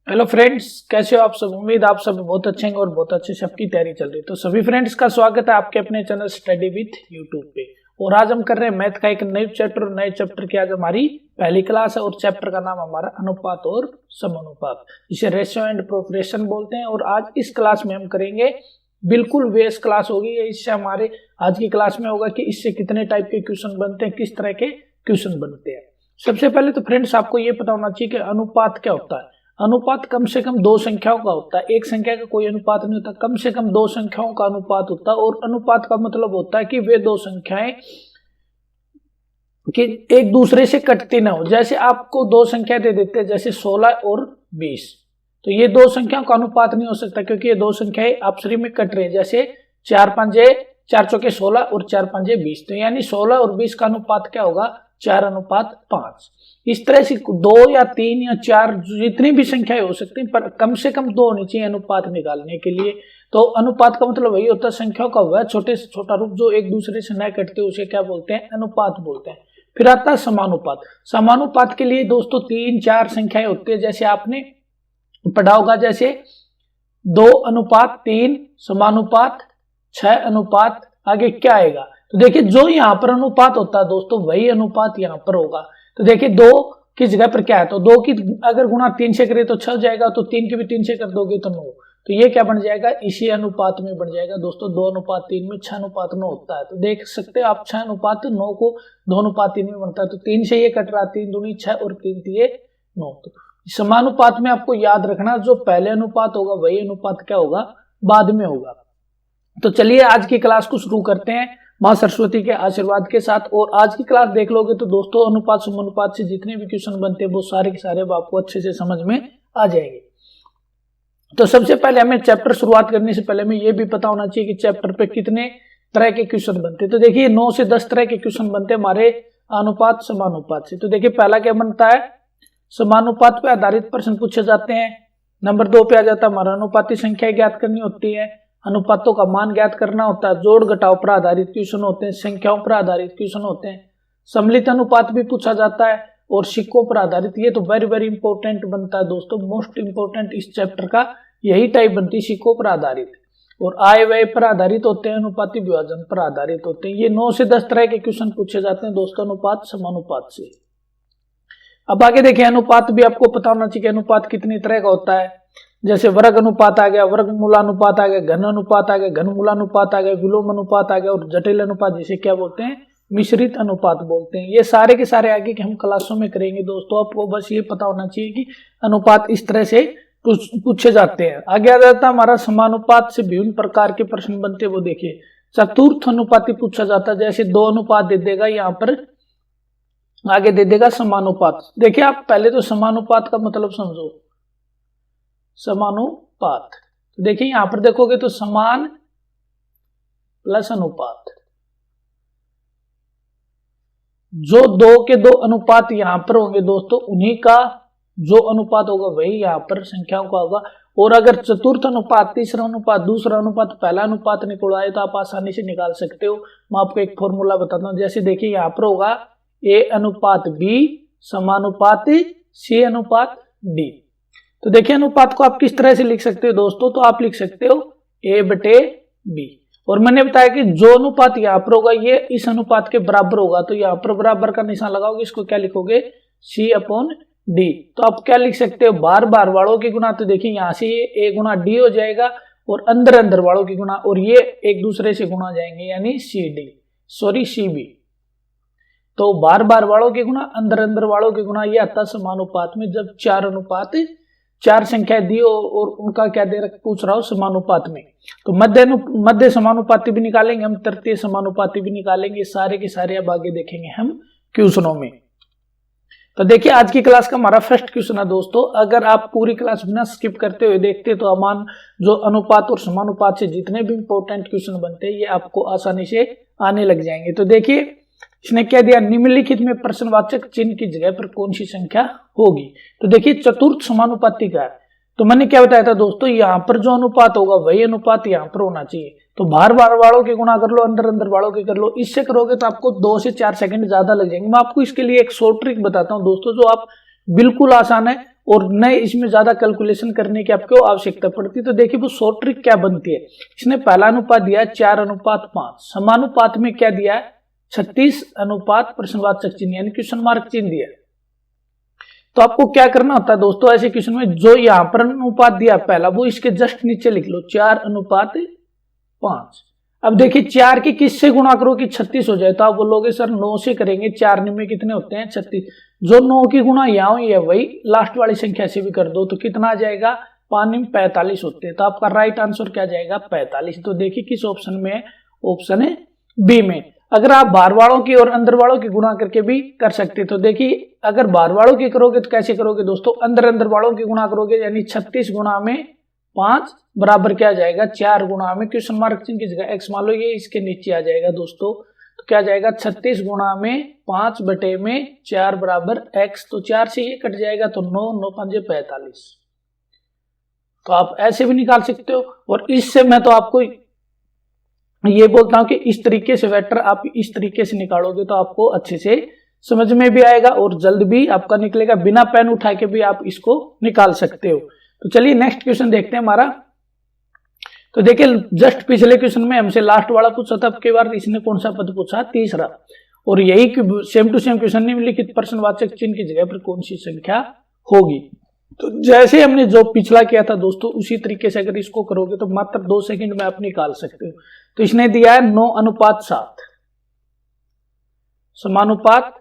Hello friends, कैसे हो आप सब। उम्मीद आप सब बहुत अच्छे हैं और बहुत अच्छे से आपकी तैयारी चल रही है। तो सभी फ्रेंड्स का स्वागत है आपके अपने चैनल स्टडी विथ यूट्यूब पे। और आज हम कर रहे हैं मैथ का एक नए चैप्टर। नए चैप्टर की आज हमारी पहली क्लास है और चैप्टर का नाम हमारा अनुपात और समानुपात, जिसे रेशियो एंड प्रोपोर्शन बोलते हैं। और आज इस क्लास में हम करेंगे, बिल्कुल बेस क्लास होगी। इससे हमारे आज की क्लास में होगा कि इससे कितने टाइप के क्वेश्चन बनते हैं, किस तरह के क्वेश्चन बनते हैं। सबसे पहले तो फ्रेंड्स आपको ये पता होना चाहिए कि अनुपात क्या होता है। अनुपात कम से कम दो संख्याओं का होता है। एक संख्या का कोई अनुपात नहीं होता, कम से कम दो संख्याओं का अनुपात होता है। और अनुपात का मतलब होता है कि वे दो संख्याएं कि एक दूसरे से कटती ना हो। जैसे आपको दो संख्या दे देते हैं, जैसे 16 और 20, तो ये दो संख्याओं का अनुपात नहीं हो सकता, क्योंकि ये दो संख्याएं आपस में कट रही है। जैसे 4 चौके 16 और 4 पंजे 20, तो यानी 16 और 20 का अनुपात क्या होगा, 4:5। इस तरह से 2 या 3 या 4 जितनी भी संख्याएं हो सकती हैं, पर कम से कम 2 होनी चाहिए अनुपात निकालने के लिए। तो अनुपात का मतलब वही होता है, संख्याओं का वह छोटे से छोटा रूप जो एक दूसरे से न कटते, उसे क्या बोलते हैं, अनुपात बोलते हैं। फिर आता है समानुपात। समानुपात के लिए दोस्तों 3-4 संख्याएं होती है, जैसे आपने पढ़ा होगा, जैसे 2:3 समानुपात 6:, आगे क्या आएगा। तो देखिए जो यहाँ पर अनुपात होता है दोस्तों, वही अनुपात यहाँ पर होगा। तो देखिए 2 की जगह पर क्या है, तो 2 की अगर गुणा 3 से करे तो 6 हो जाएगा, तो 3 की भी 3 से कर दोगे तो 9। तो ये क्या बन जाएगा, इसी अनुपात में बन जाएगा दोस्तों। 2:3 में 6:9 होता है। तो देख सकते हो आप 6:9 को 2:3 में बनता है। तो 3 से ये कट रहा, 3 दूनी 6 और 3 3 9। तो समानुपात में आपको याद रखना, जो पहले अनुपात होगा वही अनुपात क्या होगा, बाद में होगा। तो चलिए आज की क्लास को शुरू करते हैं मां सरस्वती के आशीर्वाद के साथ। और आज की क्लास देख लोगे तो दोस्तों अनुपात समानुपात से जितने भी क्वेश्चन बनते हैं वो सारे के सारे आपको अच्छे से समझ में आ जाएंगे। तो सबसे पहले हमें चैप्टर शुरुआत करने से पहले हमें ये भी पता होना चाहिए कि चैप्टर पे कितने तरह के क्वेश्चन बनते हैं। तो देखिए 9 से 10 तरह के क्वेश्चन बनते हैं हमारे अनुपात समानुपात से। तो देखिए पहला क्या बनता है, समानुपात पे आधारित प्रश्न पूछे जाते हैं। नंबर 2 पे आ जाता है हमारा अनुपाती संख्या ज्ञात करनी होती है, अनुपातों का मान ज्ञात करना होता है, जोड़ घटाव पर आधारित क्वेश्चन होते हैं, संख्याओं पर आधारित क्वेश्चन होते हैं, सम्मिलित अनुपात भी पूछा जाता है, और सिक्कों पर आधारित। ये तो वेरी वेरी इंपॉर्टेंट बनता है दोस्तों, मोस्ट इंपॉर्टेंट इस चैप्टर का यही टाइप बनती है, सिक्कों पर आधारित। और आय व्यय पर आधारित होते हैं, अनुपाती विभाजन पर आधारित होते हैं। ये 9 से 10 तरह के क्वेश्चन पूछे जाते हैं दोस्तों अनुपात समानुपात से। अब आगे देखिए, अनुपात भी आपको पता होना चाहिए कि अनुपात कितनी तरह का होता है। जैसे वर्ग अनुपात आ गया, वर्गमूलानुपात आ गया, घन अनुपात आ गया, घनमूलानुपात आ गया, विलोम अनुपात आ गया, और जटिल अनुपात जिसे क्या बोलते हैं, मिश्रित अनुपात बोलते हैं। ये सारे के सारे आगे के हम क्लासों में करेंगे दोस्तों। आपको बस ये पता होना चाहिए कि अनुपात इस तरह से पूछे जाते हैं। आगे आ जाता है हमारा समानुपात से विभिन्न प्रकार के प्रश्न बनते हैं। वो देखिए चतुर्थ अनुपाती पूछा जाता है, जैसे 2 अनुपात दे देगा, यहाँ पर आगे दे देगा समानुपात। देखिए आप पहले तो समानुपात का मतलब समझो, समानुपात। तो देखिए यहां पर देखोगे तो समान प्लस अनुपात, जो 2 के 2 अनुपात यहां पर होंगे दोस्तों, उन्हीं का जो अनुपात होगा वही यहां पर संख्याओं का होगा। और अगर चतुर्थ अनुपात, तीसरा अनुपात, दूसरा अनुपात, पहला अनुपात निकल आए तो आप आसानी से निकाल सकते हो। मैं आपको एक फॉर्मूला बताता हूं। जैसे देखिए यहां पर होगा A/B समानुपात C/D। तो देखिए अनुपात को आप किस तरह से लिख सकते हो दोस्तों, तो आप लिख सकते हो A/B। और मैंने बताया कि जो अनुपात यहाँ पर होगा ये इस अनुपात के बराबर होगा, तो यहाँ पर बराबर का निशान लगाओगे, इसको क्या लिखोगे, C/D। तो आप क्या लिख सकते हो, बार बार वालों की गुणा। तो देखिए यहाँ से ये A गुणा D हो जाएगा, और अंदर अंदर वालों की गुणा, और ये एक दूसरे से गुणा जाएंगे, यानी CB। तो बार बार वालों की गुणा, अंदर अंदर वालों की गुणा, ये आता समानुपात में। जब 4 संख्याएं दी और उनका क्या दे रख पूछ रहा हो, समानुपात में। तो मध्य समानुपाती भी निकालेंगे हम, तृतीय समानुपाती भी निकालेंगे। सारे के सारे अब आगे देखेंगे हम क्वेश्चनों में। तो देखिए आज की क्लास का हमारा फर्स्ट क्वेश्चन है दोस्तों। अगर आप पूरी क्लास बिना स्किप करते हुए देखते तो अमान जो अनुपात और समानुपात से जितने भी इंपॉर्टेंट क्वेश्चन बनते हैं ये आपको आसानी से आने लग जाएंगे। तो देखिए इसने क्या दिया, निम्नलिखित में प्रश्नवाचक चिन्ह की जगह पर कौन सी संख्या होगी। तो देखिए चतुर्थ समानुपाती का है, तो मैंने क्या बताया था दोस्तों, यहाँ पर जो अनुपात होगा वही अनुपात यहाँ पर होना चाहिए। तो बार बार वालों के गुणा कर लो, अंदर अंदर वालों के कर लो। इससे करोगे तो आपको 2 से 4 सेकंड ज्यादा लग जाएंगे। मैं आपको इसके लिए एक शॉर्ट ट्रिक बताता हूँ दोस्तों, जो आप बिल्कुल आसान है और नए इसमें ज्यादा कैलकुलेशन करने की आपको आवश्यकता पड़ती है। तो देखिए वो शॉर्ट ट्रिक क्या बनती है। इसने पहला अनुपात दिया है 4:5, समानुपात में क्या दिया है 36 अनुपात प्रश्नवाचक चिन्ह यानी क्वेश्चन मार्क चिन्ह दिया है। तो आपको क्या करना होता है दोस्तों, ऐसे क्वेश्चन में जो यहाँ पर अनुपात दिया पहला वो इसके जस्ट नीचे लिख लो 4:5। अब देखिए 4 के किससे गुणा करो कि 36 हो जाए, तो आप बोलोगे सर 9 से करेंगे, 4 में कितने होते हैं 36, जो 9 की गुणा यहाँ हुई है वही लास्ट वाली संख्या से भी कर दो तो कितना आ जाएगा 5 में 45 होते हैं। तो आपका राइट आंसर क्या जाएगा 45। तो देखिए किस ऑप्शन में है, ऑप्शन है बी में। अगर आप बाहर वालों की और अंदर वालों की गुणा करके भी कर सकते हैं। तो देखिए अगर बाहर वालों की करोगे तो कैसे करोगे दोस्तों, अंदर वालों की गुणा करोगे यानी 36 गुणा में 5 बराबर क्या जाएगा 4 गुणा में क्वेश्चन मार्क चिन्ह की जगह x मान लो, ये इसके नीचे आ जाएगा दोस्तों। तो क्या जाएगा 36 गुणा में 5 बटे में 4 बराबर x। तो 4 से ये कट जाएगा तो 9, 9 5 45। तो आप ऐसे भी निकाल सकते हो। और इससे मैं तो आपको ये बोलता हूं कि इस तरीके से वेक्टर आप इस तरीके से निकालोगे तो आपको अच्छे से समझ में भी आएगा और जल्द भी आपका निकलेगा, बिना पेन उठा के भी आप इसको निकाल सकते हो। तो चलिए नेक्स्ट क्वेश्चन देखते हैं हमारा। तो देखिए जस्ट पिछले क्वेश्चन में हमसे लास्ट वाला पूछा था, अब के बार इसने कौन सा पद पूछा, तीसरा। और यही सेम टू सेम क्वेश्चन निम्नलिखित प्रश्नवाचक चिन्ह की जगह पर कौन सी संख्या होगी। तो जैसे हमने जो पिछला किया था दोस्तों उसी तरीके से अगर इसको करोगे तो मात्र 2 सेकंड में आप निकाल सकते हो। तो इसने दिया है 9:7, समानुपात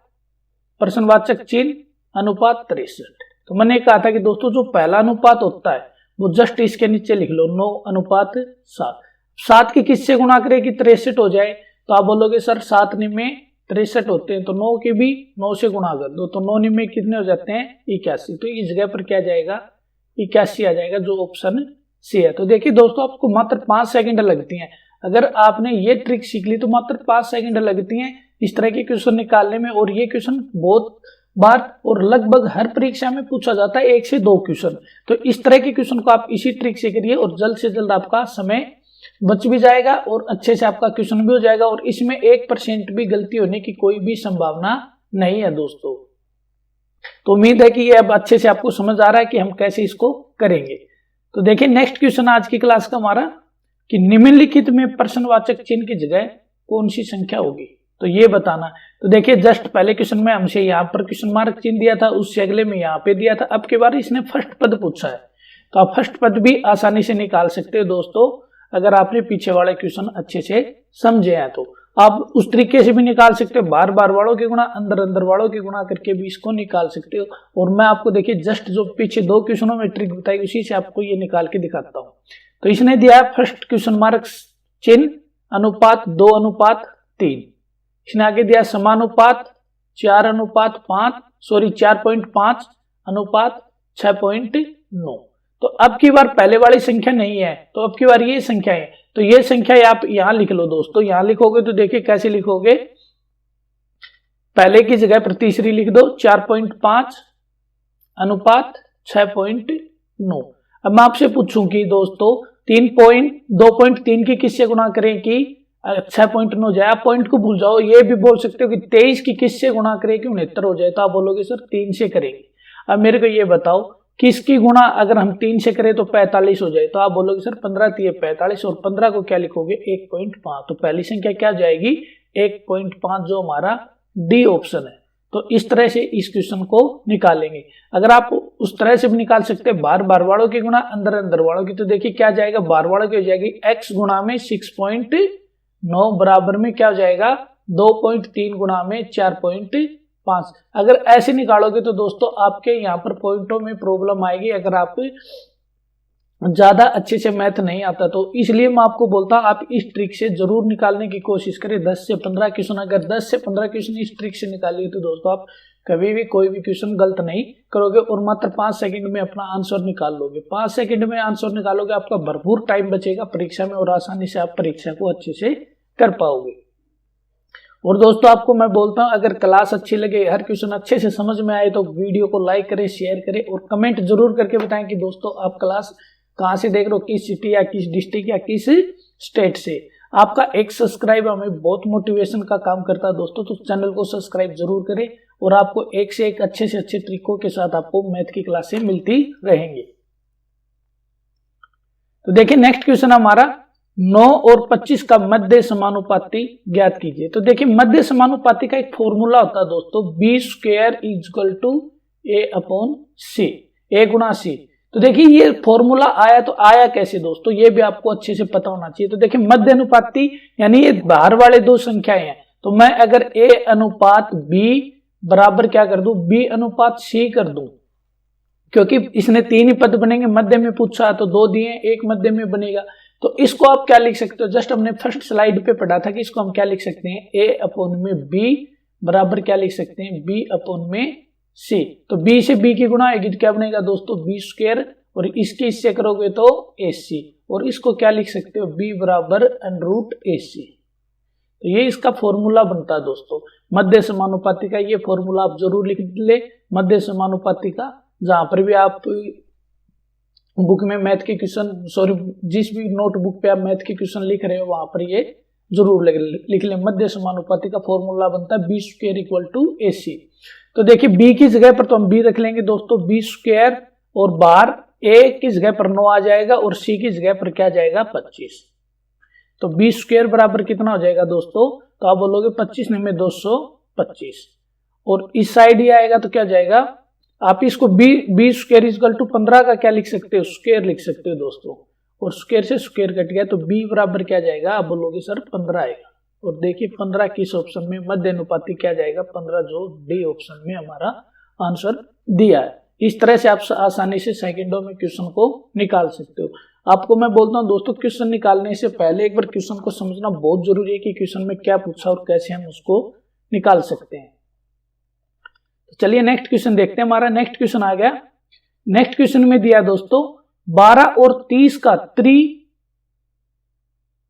प्रश्नवाचक चिन्ह अनुपात 63। तो मैंने कहा था कि दोस्तों जो पहला अनुपात होता है वो जस्ट इसके नीचे लिख लो 9:7। 7 की किससे गुणा करे कि 63 हो जाए, तो आप बोलोगे सर 7 में 63 होते हैं तो 9 के भी 9 से गुणा कर दो तो 9 में कितने हो जाते हैं 81। तो इस जगह पर क्या जाएगा 81 आ जाएगा, जो ऑप्शन सी है। तो देखिए दोस्तों आपको मात्र 5 सेकंड लगती हैं। अगर आपने ये ट्रिक सीख ली तो मात्र 5 सेकंड लगती हैं इस तरह के क्वेश्चन निकालने में। और ये क्वेश्चन बहुत बार और लगभग हर परीक्षा में पूछा जाता है 1 से 2 क्वेश्चन। तो इस तरह के क्वेश्चन को आप इसी ट्रिक से करिए और जल्द से जल्द आपका समय बच भी जाएगा और अच्छे से आपका क्वेश्चन भी हो जाएगा। और इसमें 1% भी गलती होने की कोई भी संभावना नहीं है दोस्तों। तो उम्मीद है कि ये अब अच्छे से आपको समझ आ रहा है कि हम कैसे इसको करेंगे। तो देखिए नेक्स्ट क्वेश्चन आज की क्लास का हमारा कि निम्नलिखित में प्रश्नवाचक चिन्ह की जगह कौन सी संख्या होगी, तो ये बताना। तो देखिए जस्ट पहले क्वेश्चन में हमसे यहाँ पर क्वेश्चन मार्क चिन्ह दिया था, उससे अगले में यहाँ पे दिया था। अब के बार इसने फर्स्ट पद पूछा है तो आप फर्स्ट पद भी आसानी से निकाल सकते हो दोस्तों। अगर आपने पीछे वाले क्वेश्चन अच्छे से समझे हैं तो आप उस तरीके से भी निकाल सकते हो, बार बार वालों की गुणा अंदर वालों की गुणा करके भी इसको निकाल सकते हो। और मैं आपको देखिए जस्ट जो पीछे 2 क्वेश्चनों में ट्रिक बताई उसी से आपको ये निकाल के दिखाता हूँ। तो इसने दिया है फर्स्ट क्वेश्चन मार्क चिन्ह अनुपात 2:3। इसने आगे दिया समानुपात 4:5 अनुपात 6.9। तो अब की बार पहले वाली संख्या नहीं है तो अब की बार ये संख्या है। तो ये संख्या आप यहां लिख लो दोस्तों। यहां लिखोगे तो देखिए कैसे लिखोगे, पहले की जगह पर तीसरी लिख दो 4.5 अनुपात 6.9। अब मैं आपसे पूछूं कि दोस्तों 2.3 की किससे गुणा करें कि 6.9 जाए। आप पॉइंट को भूल जाओ, ये भी बोल सकते हो कि 23 की किससे गुणा करें कि 69 हो जाए। तो आप बोलोगे सर 3 से करेंगे। अब मेरे को ये बताओ किसकी गुणा अगर हम 3 से करें तो 45 हो जाए। तो आप बोलोगे सर 15 3 45 और 15 को क्या लिखोगे 1.5। तो पहली संख्या क्या जाएगी 1.5, जो हमारा डी ऑप्शन है। तो इस तरह से इस क्वेश्चन को निकालेंगे। अगर आप उस तरह से भी निकाल सकते हैं बार वालों की गुणा अंदर वालों की। तो देखिए क्या जाएगा बार वालों की हो जाएगी x गुणा में 6.9 बराबर में क्या हो जाएगा 2.3 गुणा में 4.5। अगर ऐसे निकालोगे तो दोस्तों आपके यहाँ पर पॉइंटों में प्रॉब्लम आएगी अगर आप ज्यादा अच्छे से मैथ नहीं आता तो। इसलिए मैं आपको बोलता हूँ आप इस ट्रिक से जरूर निकालने की कोशिश करें। 10 से 15 क्वेश्चन, अगर 10 से 15 क्वेश्चन इस ट्रिक से निकालिए तो दोस्तों आप कभी भी कोई भी क्वेश्चन गलत नहीं करोगे और मात्र 5 सेकंड में अपना आंसर निकाल लोगे। 5 सेकंड में आंसर निकालोगे, आपका भरपूर टाइम बचेगा परीक्षा में और आसानी से आप परीक्षा को अच्छे से कर पाओगे। और दोस्तों आपको मैं बोलता हूं अगर क्लास अच्छी लगे, हर क्वेश्चन अच्छे से समझ में आए तो वीडियो को लाइक करें, शेयर करें और कमेंट जरूर करके बताएं कि दोस्तों आप क्लास कहां से देख रहे हो, किस सिटी या किस डिस्ट्रिक्ट या किस स्टेट से। आपका एक सब्सक्राइब हमें बहुत मोटिवेशन का काम करता है दोस्तों। तो चैनल को सब्सक्राइब जरूर करें और आपको एक से एक अच्छे से अच्छे ट्रिकों के साथ आपको मैथ की क्लासें मिलती रहेंगी। तो देखिए नेक्स्ट क्वेश्चन हमारा 9 और 25 का मध्य समानुपाती ज्ञात कीजिए। तो देखिए मध्य समानुपाती का एक फॉर्मूला होता है दोस्तों, B square equal to A upon C, A गुणा सी। तो देखिए ये फॉर्मूला आया तो आया कैसे दोस्तों, ये भी आपको अच्छे से पता होना चाहिए। तो देखिए मध्य अनुपाती यानी ये बाहर वाले दो संख्याएं हैं, तो मैं अगर ए अनुपात बी बराबर क्या कर दूं, बी अनुपात सी कर दूं, क्योंकि इसने 3 ही पद बनेंगे, मध्य में पूछा तो 2 दिए, एक मध्य में बनेगा। तो इसको आप क्या लिख सकते हो, जस्ट हमने फर्स्ट स्लाइड पे पढ़ा था कि इसको हम क्या लिख सकते हैं, ए अपॉन में बी बराबर क्या लिख सकते हैं, बी अपॉन में सी। तो बी से बी की गुणा आएगी तो क्या बनेगा दोस्तों, बी स्क्वायर, और इसके इससे करोगे तो ए सी, और इसको क्या लिख सकते हो, बी बराबर √ ए सी। तो ये इसका फॉर्मूला बनता है दोस्तों मध्य समानुपाती का। ये फॉर्मूला आप जरूर लिख ले मध्य समानुपाती का, जहां पर भी आप बुक में मैथ के क्वेश्चन, सॉरी जिस भी नोटबुक पे आप मैथ के क्वेश्चन लिख रहे हो वहां पर ये जरूर लिख ले। मध्य समानुपाती का फॉर्मूला बनता है बी स्क्वायर इक्वल टू ए सी। तो देखिए बी की जगह पर तो हम बी रख लेंगे दोस्तों, बी स्क्वायर, और बाहर ए की जगह पर 9 आ जाएगा और सी की जगह पर क्या जाएगा 25। तो बी स्क्वायर बराबर कितना हो जाएगा दोस्तों, तो आप बोलोगे 25 में 225, और इस साइड ही आएगा तो क्या जाएगा, आप इसको बी स्क्वायर इक्वल टू 15 का क्या लिख सकते हो, स्क्वायर लिख सकते हो दोस्तों, और स्क्वायर से स्क्वायर कट गया तो बी बराबर क्या जाएगा, आप बोलोगे सर 15 आएगा। और देखिए 15 किस ऑप्शन में, मध्य अनुपाती क्या जाएगा 15, जो डी ऑप्शन में हमारा आंसर दिया है। इस तरह से आप आसानी से सेकंडों में क्वेश्चन को निकाल सकते हो। आपको मैं बोलता हूं दोस्तों, क्वेश्चन निकालने से पहले एक बार क्वेश्चन को समझना बहुत जरूरी है कि क्वेश्चन में क्या पूछा और कैसे हम उसको निकाल सकते हैं। तो चलिए नेक्स्ट क्वेश्चन देखते हैं। हमारा नेक्स्ट क्वेश्चन आ गया। नेक्स्ट क्वेश्चन में दिया दोस्तों 12 और 30 का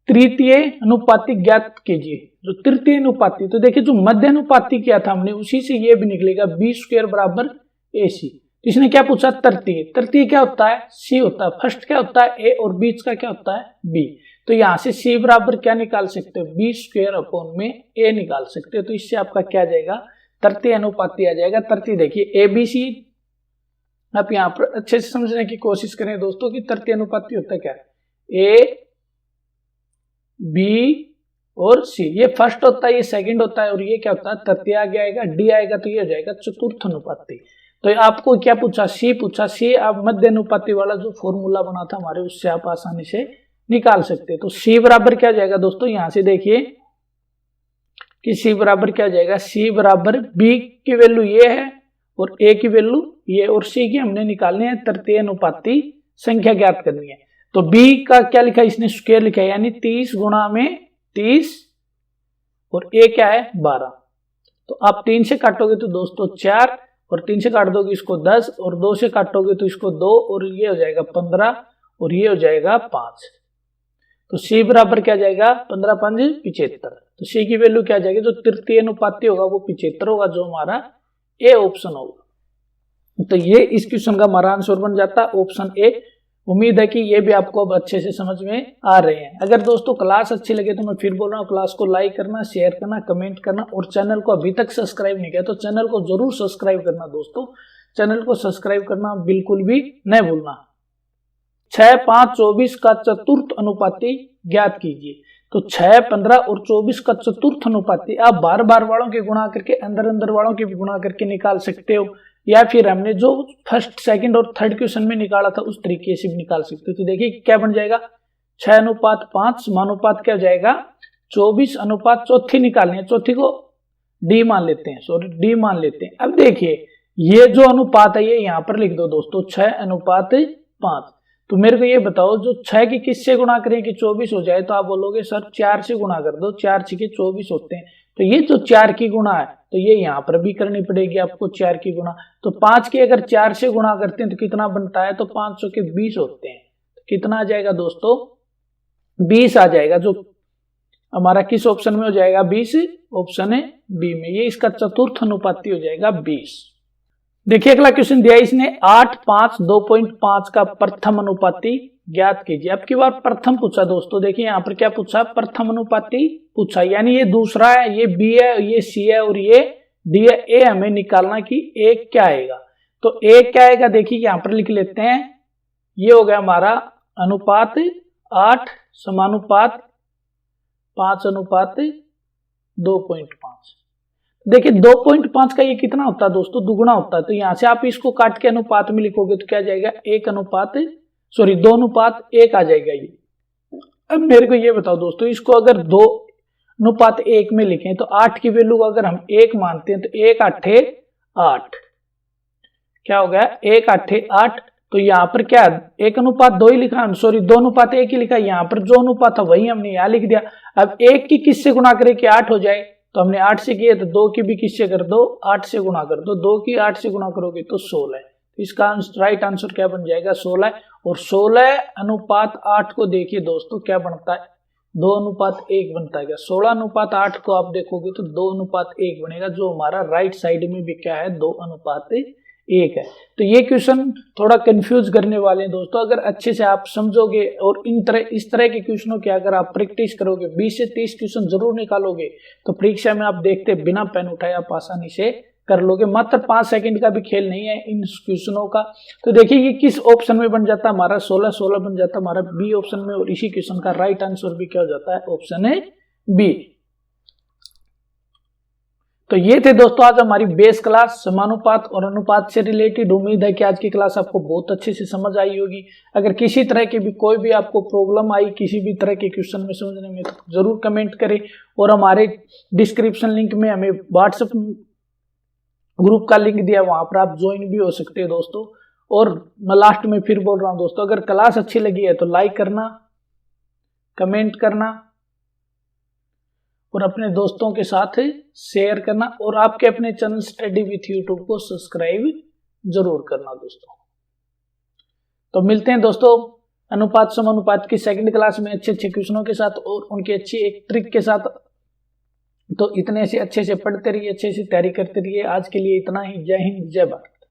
तृतीय अनुपाती ज्ञात कीजिए। जो तृतीय अनुपाती, तो देखिए जो मध्य अनुपाती किया था हमने उसी से ये भी निकलेगा, बी स्क्वायर बराबर ए सी। इसने क्या पूछा, तृतीय। तृतीय क्या होता है, सी होता है। फर्स्ट क्या होता है, ए, और बीच का क्या होता है, बी। तो यहां से सी बराबर क्या निकाल सकते हो, बी स्क्वायर अपॉन में ए निकाल सकते हो। तो इससे आपका क्या जाएगा, तृतीय अनुपाती आ जाएगा। तृतीय देखिए ए बी सी, आप यहाँ पर अच्छे से समझने की कोशिश करें दोस्तों कि तृतीय अनुपाती होता है क्या, ए बी और सी। ये फर्स्ट होता है, ये सेकंड होता है, और ये क्या होता है, तृतीय आगे आएगा, डी आएगा, तो ये हो जाएगा चतुर्थ अनुपाती। तो आपको क्या पूछा, सी पूछा। सी आप मध्य अनुपाती वाला जो फॉर्मूला बना था हमारे, उससे आप आसानी से निकाल सकते हैं। तो सी बराबर क्या जाएगा दोस्तों, यहां से देखिए कि सी बराबर क्या जाएगा, सी बराबर बी की वैल्यू ये है और ए की वैल्यू ये, और सी की हमने निकालनी है तृतीय अनुपाती संख्या ज्ञात करनी है। तो बी का क्या लिखा है, इसने स्क्वायर लिखा है, यानी 30 गुणा में 30, और ए क्या है 12। तो आप 3 से काटोगे तो दोस्तों 4, और 3 से काट दोगे इसको 10, और 2 से काटोगे तो इसको 2, और ये हो जाएगा 15, और ये हो जाएगा 5। तो सी बराबर क्या जाएगा, 15 5 75। तो सी की वैल्यू क्या जाएगी, जो तृतीय अनुपाती होगा वो 75 होगा, जो हमारा ए ऑप्शन होगा। तो ये इस क्वेश्चन का हमारा आंसर बन जाता है ऑप्शन ए। उम्मीद है कि ये भी आपको अब अच्छे से समझ में आ रहे हैं। अगर दोस्तों क्लास अच्छी लगे तो मैं फिर बोल रहा हूँ, क्लास को लाइक करना, शेयर करना, कमेंट करना, और चैनल को अभी तक सब्सक्राइब नहीं किया तो चैनल को जरूर सब्सक्राइब करना दोस्तों। चैनल को सब्सक्राइब करना बिल्कुल भी नहीं भूलना। 6 5 24 का चतुर्थ अनुपाती ज्ञात कीजिए। तो 6 15 और 24 का चतुर्थ अनुपाती आप बार बार वालों के गुणा करके, अंदर अंदर वालों के भी गुणा करके निकाल सकते हो, या फिर हमने जो फर्स्ट सेकंड और थर्ड क्वेश्चन में निकाला था उस तरीके से भी निकाल सकते हो। तो देखिए क्या बन जाएगा, 6 अनुपात 5 समानुपात क्या हो जाएगा, 24 अनुपात चौथी निकालनी है, चौथी को डी मान लेते हैं, सॉरी डी मान लेते हैं। अब देखिए ये जो अनुपात है ये यहाँ पर लिख दो दोस्तों, 6 अनुपात 5। तो मेरे को ये बताओ, जो 6 की किससे गुणा करें कि 24 हो जाए, तो आप बोलोगे सर 4 से गुणा कर दो, 4 6 के 24 होते हैं। तो ये जो 4 की गुणा है तो ये यहाँ पर भी करनी पड़ेगी आपको 4 की गुणा। तो 5 की अगर 4 से गुणा करते हैं तो कितना बनता है, तो 500 के 20 होते हैं। तो कितना आ जाएगा दोस्तों, 20 आ जाएगा, जो हमारा किस ऑप्शन में हो जाएगा, 20 ऑप्शन है बी में। ये इसका चतुर्थ अनुपाती हो जाएगा 20। देखिए अगला क्वेश्चन दिया इसने 8 5 2.5 का प्रथम अनुपाती ज्ञात कीजिए। अब की बार प्रथम पूछा दोस्तों। देखिए यहाँ पर क्या पूछा, प्रथम अनुपाती पूछा, यानी ये दूसरा है, ये बी है, ये सी है और ये डी है। ए हमें निकालना कि ए क्या आएगा। तो ए क्या आएगा, देखिए यहां पर लिख लेते हैं। ये हो गया हमारा अनुपात 8 समानुपात 5 अनुपात 2.5। देखिए 2.5 का ये कितना होता है दोस्तों, दुगुना होता है। तो यहां से आप इसको काट के अनुपात में लिखोगे तो क्या जाएगा, 2 अनुपात 1 आ जाएगा ये। अब मेरे को ये बताओ दोस्तों, इसको अगर 2 अनुपात 1 में लिखें तो 8 की वैल्यू अगर हम 1 मानते हैं तो 1 8 8 क्या हो गया, 1 8 8। तो यहाँ पर क्या 1 अनुपात 2 ही लिखा, 2 अनुपात 1 ही लिखा। यहाँ पर जो अनुपात था वही हमने यहाँ लिख दिया। अब 1 की किससे गुणा करें कि 8 हो जाए, तो हमने 8 से किया, तो 2 की भी किससे कर दो, 8 से गुणा कर दो। 2 की 8 से गुणा करोगे तो 16 है। तो इसका राइट आंसर क्या बन जाएगा, 16। और 16 अनुपात 8 को देखिए दोस्तों क्या बनता है, 2 अनुपात 1 बनता है। 16 अनुपात 8 को आप देखोगे तो 2 अनुपात 1 बनेगा, जो हमारा राइट साइड में भी क्या है, 2 अनुपात 1 है। तो ये क्वेश्चन थोड़ा कंफ्यूज करने वाले हैं दोस्तों। अगर अच्छे से आप समझोगे और इस तरह के क्वेश्चनों की अगर आप प्रैक्टिस करोगे, 20 से 30 क्वेश्चन जरूर निकालोगे, तो परीक्षा में आप देखते बिना पेन उठाए आप आसानी से कर लोगे। मात्र 5 सेकंड का भी खेल नहीं है इन क्वेश्चनों का। तो देखिए ये किस ऑप्शन में बन जाता है हमारा, 16 बन जाता है हमारा बी ऑप्शन में। और इसी क्वेश्चन का राइट आंसर भी क्या हो जाता है, ऑप्शन है बी। तो ये थे दोस्तों आज हमारी बेस क्लास समानुपात और अनुपात से रिलेटेड। उम्मीद है कि आज की क्लास आपको बहुत अच्छे से समझ आई होगी। अगर किसी तरह की भी कोई भी आपको प्रॉब्लम आई किसी भी तरह के क्वेश्चन में समझने में, तो जरूर कमेंट करें। और हमारे डिस्क्रिप्शन लिंक में हमें व्हाट्सएप ग्रुप का लिंक दिया, वहां पर आप ज्वाइन भी हो सकते हैं दोस्तों। और मैं लास्ट में फिर बोल रहा हूं दोस्तों, अगर क्लास अच्छी लगी है तो लाइक करना, कमेंट करना और अपने दोस्तों के साथ शेयर करना। और आपके अपने चैनल स्टडी विथ यूट्यूब को सब्सक्राइब जरूर करना दोस्तों। तो मिलते हैं दोस्तों अनुपात समानुपात की सेकंड क्लास में अच्छे अच्छे क्वेश्चनों के साथ और उनकी अच्छी एक ट्रिक के साथ। तो इतने से अच्छे से पढ़ते रहिए, अच्छे से तैयारी करते रहिए। आज के लिए इतना ही। जय हिंद, जय भारत।